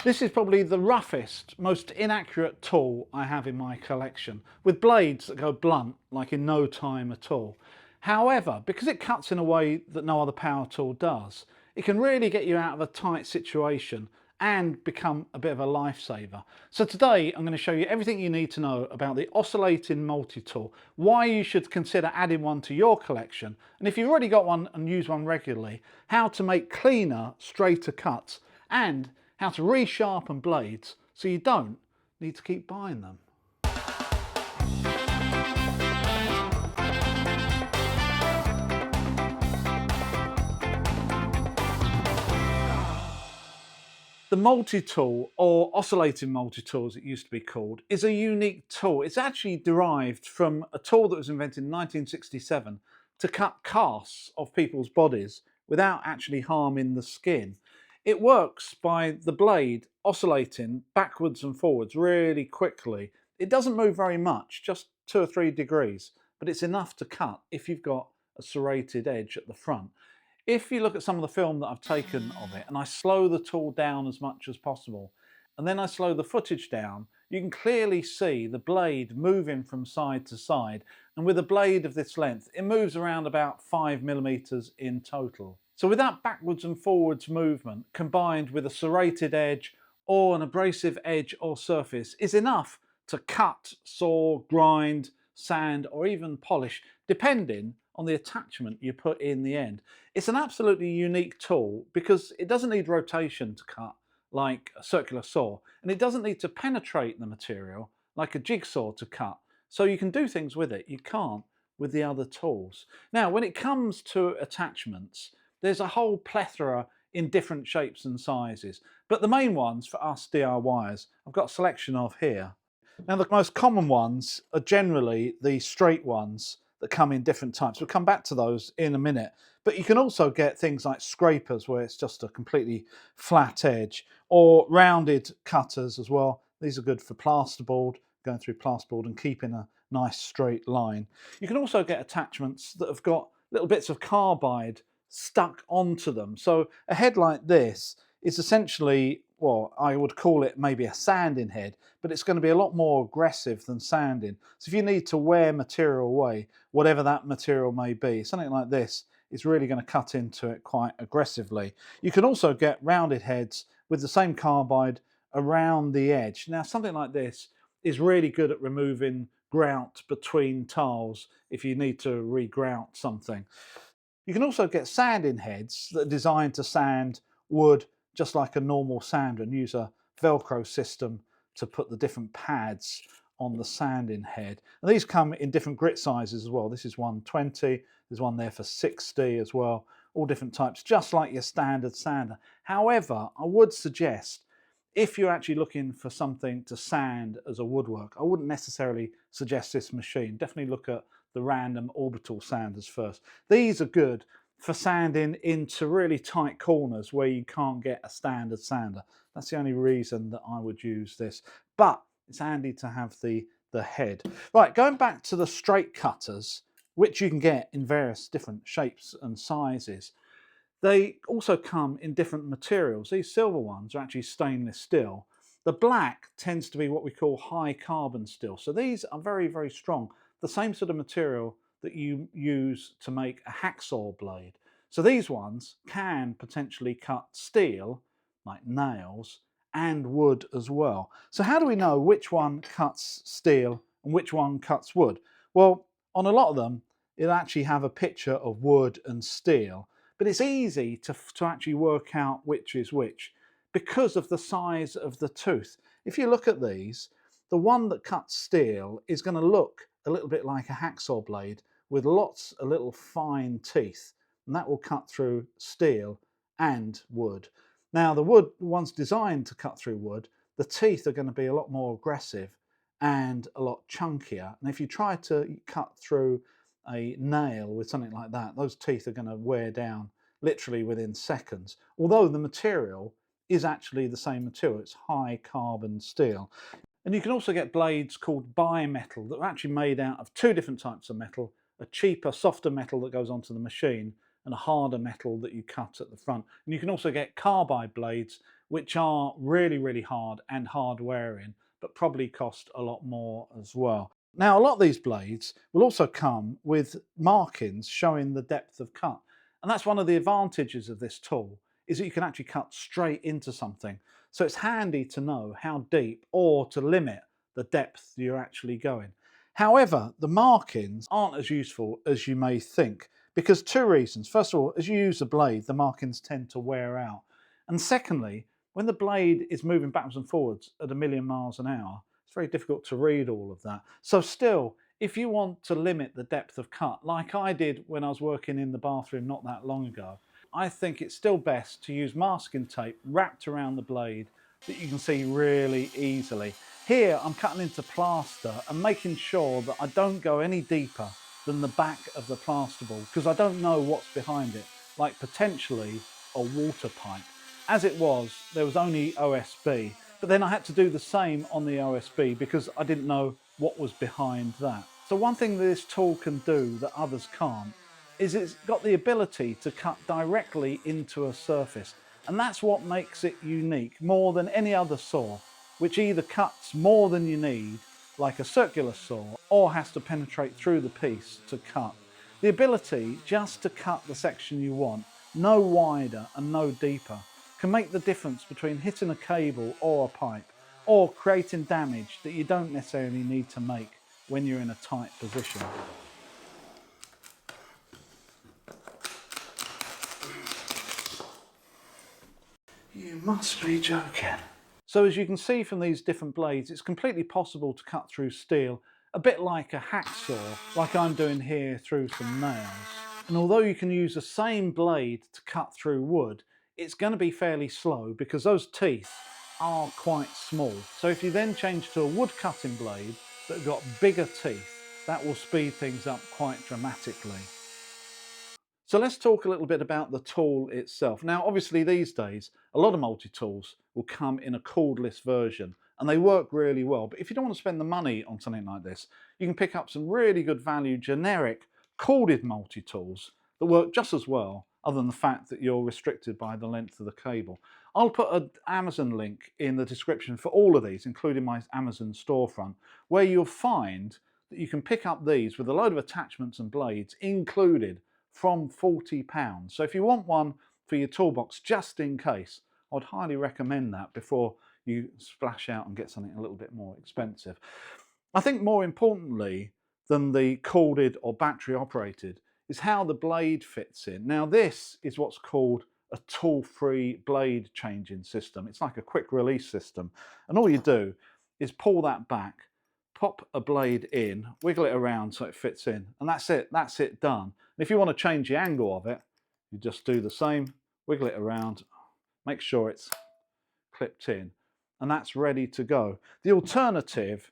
This is probably the roughest, most inaccurate tool I have in my collection, with blades that go blunt like in no time at all. However, because it cuts in a way that no other power tool does, it can really get you out of a tight situation and become a bit of a lifesaver. So today I'm going to show you everything you need to know about the oscillating multi-tool, why you should consider adding one to your collection, and if you've already got one and use one regularly, how to make cleaner, straighter cuts, and how to resharpen blades so you don't need to keep buying them. The multi-tool, or oscillating multi-tool as it used to be called, is a unique tool. It's actually derived from a tool that was invented in 1967 to cut casts of people's bodies without actually harming the skin. It works by the blade oscillating backwards and forwards really quickly. It doesn't move very much, just 2 or 3 degrees, but it's enough to cut if you've got a serrated edge at the front. If you look at some of the film that I've taken of it and I slow the tool down as much as possible and then I slow the footage down, you can clearly see the blade moving from side to side, and with a blade of this length it moves around about 5mm in total. So with that backwards and forwards movement combined with a serrated edge or an abrasive edge or surface is enough to cut, saw, grind, sand or even polish depending on the attachment you put in the end. It's an absolutely unique tool because it doesn't need rotation to cut like a circular saw, and it doesn't need to penetrate the material like a jigsaw to cut, so you can do things with it you can't with the other tools. Now when it comes to attachments, there's a whole plethora in different shapes and sizes, but the main ones for us DIYers I've got a selection of here. Now the most common ones are generally the straight ones that come in different types. We'll come back to those in a minute. But you can also get things like scrapers where it's just a completely flat edge, or rounded cutters as well. These are good for plasterboard, going through plasterboard and keeping a nice straight line. You can also get attachments that have got little bits of carbide stuck onto them. So a head like this is essentially, well, I would call it maybe a sanding head, but it's going to be a lot more aggressive than sanding. So if you need to wear material away, whatever that material may be, something like this is really going to cut into it quite aggressively. You can also get rounded heads with the same carbide around the edge. Now something like this is really good at removing grout between tiles if you need to re-grout something. You can also get sanding heads that are designed to sand wood just like a normal sander and use a Velcro system to put the different pads on the sanding head. And these come in different grit sizes as well. This is 120, there's one there for 60 as well, all different types, just like your standard sander. However, I would suggest if you're actually looking for something to sand as a woodwork, I wouldn't necessarily suggest this machine. Definitely look at the random orbital sanders first. These are good for sanding into really tight corners where you can't get a standard sander. That's the only reason that I would use this, but it's handy to have the head. Right, going back to the straight cutters, which you can get in various different shapes and sizes. They also come in different materials. These silver ones are actually stainless steel. The black tends to be what we call high carbon steel. So these are very, very strong. The same sort of material that you use to make a hacksaw blade. So these ones can potentially cut steel, like nails, and wood as well. So how do we know which one cuts steel and which one cuts wood? Well, on a lot of them, it'll actually have a picture of wood and steel, but it's easy to actually work out which is which because of the size of the tooth. If you look at these, the one that cuts steel is going to look a little bit like a hacksaw blade with lots of little fine teeth, and that will cut through steel and wood. Now the wood one's designed to cut through wood, the teeth are going to be a lot more aggressive and a lot chunkier, and if you try to cut through a nail with something like that, those teeth are going to wear down literally within seconds, although the material is actually the same material. It's high carbon steel. And you can also get blades called bimetal that are actually made out of 2 different types of metal, a cheaper, softer metal that goes onto the machine, and a harder metal that you cut at the front. And you can also get carbide blades, which are really, really hard and hard wearing, but probably cost a lot more as well. Now, a lot of these blades will also come with markings showing the depth of cut. And that's one of the advantages of this tool, is that you can actually cut straight into something. So it's handy to know how deep or to limit the depth you're actually going. However, the markings aren't as useful as you may think, because two reasons. First of all, as you use the blade, the markings tend to wear out. And secondly, when the blade is moving backwards and forwards at 1,000,000 miles an hour, it's very difficult to read all of that. So still, if you want to limit the depth of cut, like I did when I was working in the bathroom not that long ago, I think it's still best to use masking tape wrapped around the blade that you can see really easily. Here I'm cutting into plaster and making sure that I don't go any deeper than the back of the plasterboard, because I don't know what's behind it, like potentially a water pipe. As it was, there was only OSB, but then I had to do the same on the OSB because I didn't know what was behind that. So one thing that this tool can do that others can't is it's got the ability to cut directly into a surface. And that's what makes it unique more than any other saw, which either cuts more than you need, like a circular saw, or has to penetrate through the piece to cut. The ability just to cut the section you want, no wider and no deeper, can make the difference between hitting a cable or a pipe, or creating damage that you don't necessarily need to make when you're in a tight position. You must be joking. So as you can see from these different blades, it's completely possible to cut through steel, a bit like a hacksaw, like I'm doing here through some nails. And although you can use the same blade to cut through wood, it's going to be fairly slow because those teeth are quite small. So if you then change to a wood cutting blade that got bigger teeth, that will speed things up quite dramatically. So let's talk a little bit about the tool itself. Now, obviously these days, a lot of multi-tools will come in a cordless version and they work really well. But if you don't want to spend the money on something like this, you can pick up some really good value generic corded multi-tools that work just as well, other than the fact that you're restricted by the length of the cable. I'll put an Amazon link in the description for all of these, including my Amazon storefront, where you'll find that you can pick up these with a load of attachments and blades included from £40. So if you want one for your toolbox just in case, I'd highly recommend that before you splash out and get something a little bit more expensive. I think more importantly than the corded or battery operated is how the blade fits in. Now this is what's called a tool-free blade changing system. It's like a quick release system, and all you do is pull that back, pop a blade in, wiggle it around so it fits in, and that's it done. And if you want to change the angle of it, you just do the same, wiggle it around, make sure it's clipped in, and that's ready to go. The alternative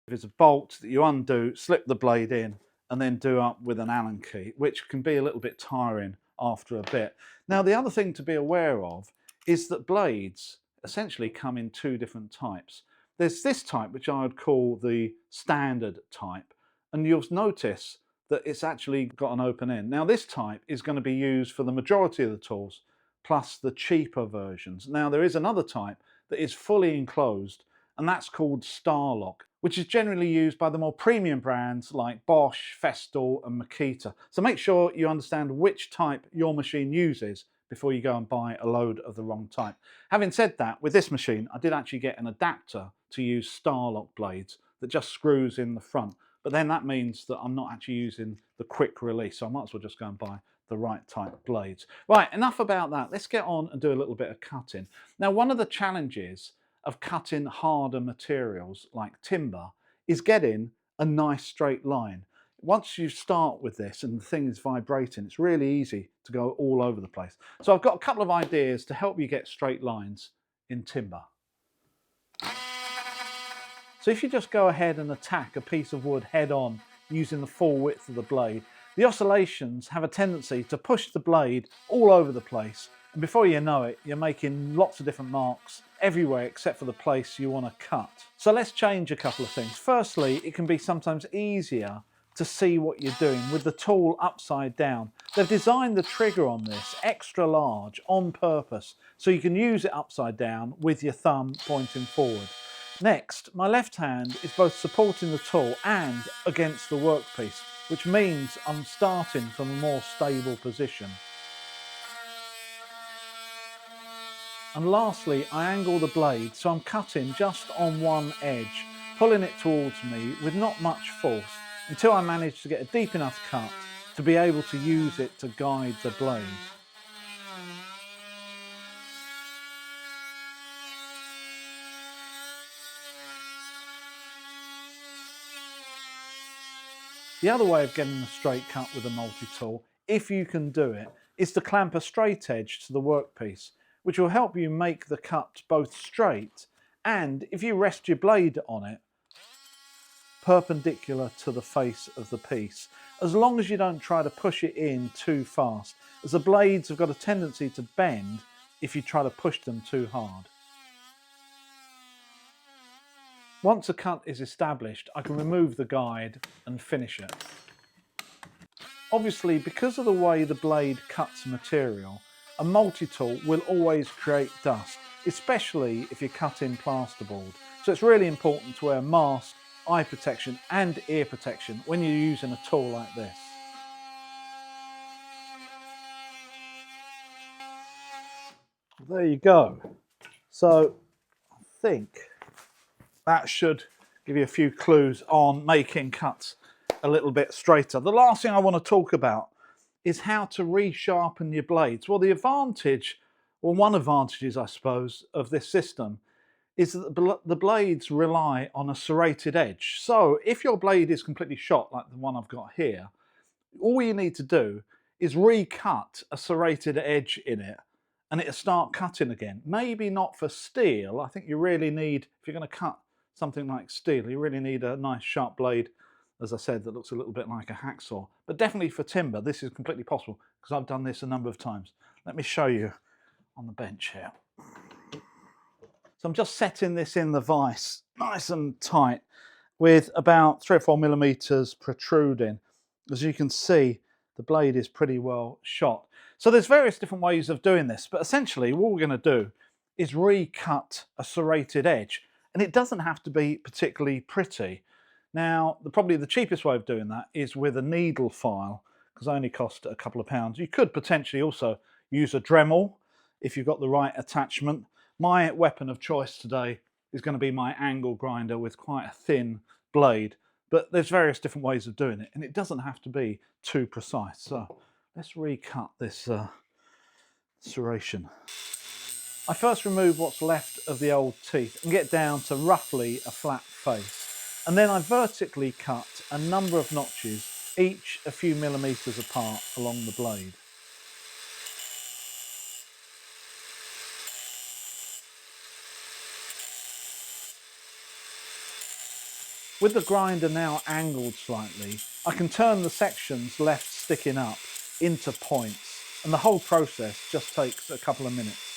is a bolt that you undo, slip the blade in, and then do up with an Allen key, which can be a little bit tiring after a bit. Now, the other thing to be aware of is that blades essentially come in two different types. There's this type, which I would call the standard type, and you'll notice that it's actually got an open end. Now, this type is going to be used for the majority of the tools, plus the cheaper versions. Now, there is another type that is fully enclosed, and that's called Starlock, which is generally used by the more premium brands like Bosch, Festool and Makita. So make sure you understand which type your machine uses before you go and buy a load of the wrong type. Having said that, with this machine, I did actually get an adapter to use Starlock blades that just screws in the front. But then that means that I'm not actually using the quick release, so I might as well just go and buy the right type of blades. Right, enough about that. Let's get on and do a little bit of cutting. Now, one of the challenges of cutting harder materials like timber is getting a nice straight line. Once you start with this and the thing is vibrating, it's really easy to go all over the place. So I've got a couple of ideas to help you get straight lines in timber. So if you just go ahead and attack a piece of wood head on using the full width of the blade, the oscillations have a tendency to push the blade all over the place, and before you know it, you're making lots of different marks everywhere except for the place you want to cut. So let's change a couple of things. Firstly, it can be sometimes easier to see what you're doing with the tool upside down. They've designed the trigger on this extra large on purpose so you can use it upside down with your thumb pointing forward. Next, my left hand is both supporting the tool and against the workpiece, which means I'm starting from a more stable position. And lastly, I angle the blade so I'm cutting just on one edge, pulling it towards me with not much force until I manage to get a deep enough cut to be able to use it to guide the blade. The other way of getting a straight cut with a multi-tool, if you can do it, is to clamp a straight edge to the workpiece, which will help you make the cut both straight and, if you rest your blade on it, perpendicular to the face of the piece, as long as you don't try to push it in too fast, as the blades have got a tendency to bend if you try to push them too hard. Once a cut is established, I can remove the guide and finish it. Obviously, because of the way the blade cuts material, a multi-tool will always create dust, especially if you're cutting plasterboard. So it's really important to wear a mask, eye protection and ear protection when you're using a tool like this. There you go. So I think that should give you a few clues on making cuts a little bit straighter. The last thing I want to talk about is how to resharpen your blades. Well, the advantage, or one advantages I suppose, of this system is that the blades rely on a serrated edge. So if your blade is completely shot like the one I've got here, all you need to do is recut a serrated edge in it and it'll start cutting again. Maybe not for steel. I think you really need, if you're going to cut something like steel, you really need a nice sharp blade, as I said, that looks a little bit like a hacksaw. But definitely for timber, this is completely possible because I've done this a number of times. Let me show you on the bench here. So I'm just setting this in the vise nice and tight with about 3 or 4 millimeters protruding. As you can see, the blade is pretty well shot. So there's various different ways of doing this, but essentially what we're going to do is recut a serrated edge, and it doesn't have to be particularly pretty. Now, probably the cheapest way of doing that is with a needle file, because they only cost a couple of pounds. You could potentially also use a Dremel if you've got the right attachment. My weapon of choice today is going to be my angle grinder with quite a thin blade, but there's various different ways of doing it, and it doesn't have to be too precise. So let's recut this serration. I first remove what's left of the old teeth and get down to roughly a flat face, and then I vertically cut a number of notches, each a few millimeters apart along the blade. With the grinder now angled slightly, I can turn the sections left sticking up into points, and the whole process just takes a couple of minutes.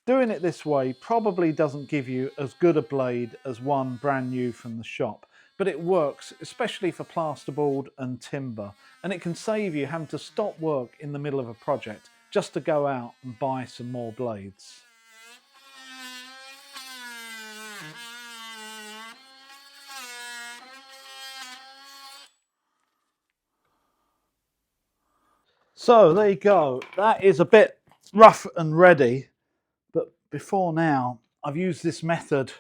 Doing it this way probably doesn't give you as good a blade as one brand new from the shop, but it works, especially for plasterboard and timber, and it can save you having to stop work in the middle of a project just to go out and buy some more blades. So there you go, that is a bit rough and ready. But before now, I've used this method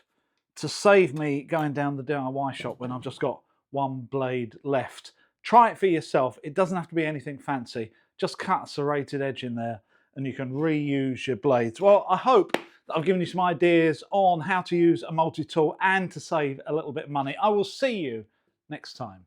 to save me going down the DIY shop when I've just got one blade left. Try it for yourself. It doesn't have to be anything fancy. Just cut a serrated edge in there and you can reuse your blades. Well, I hope that I've given you some ideas on how to use a multi-tool and to save a little bit of money. I will see you next time.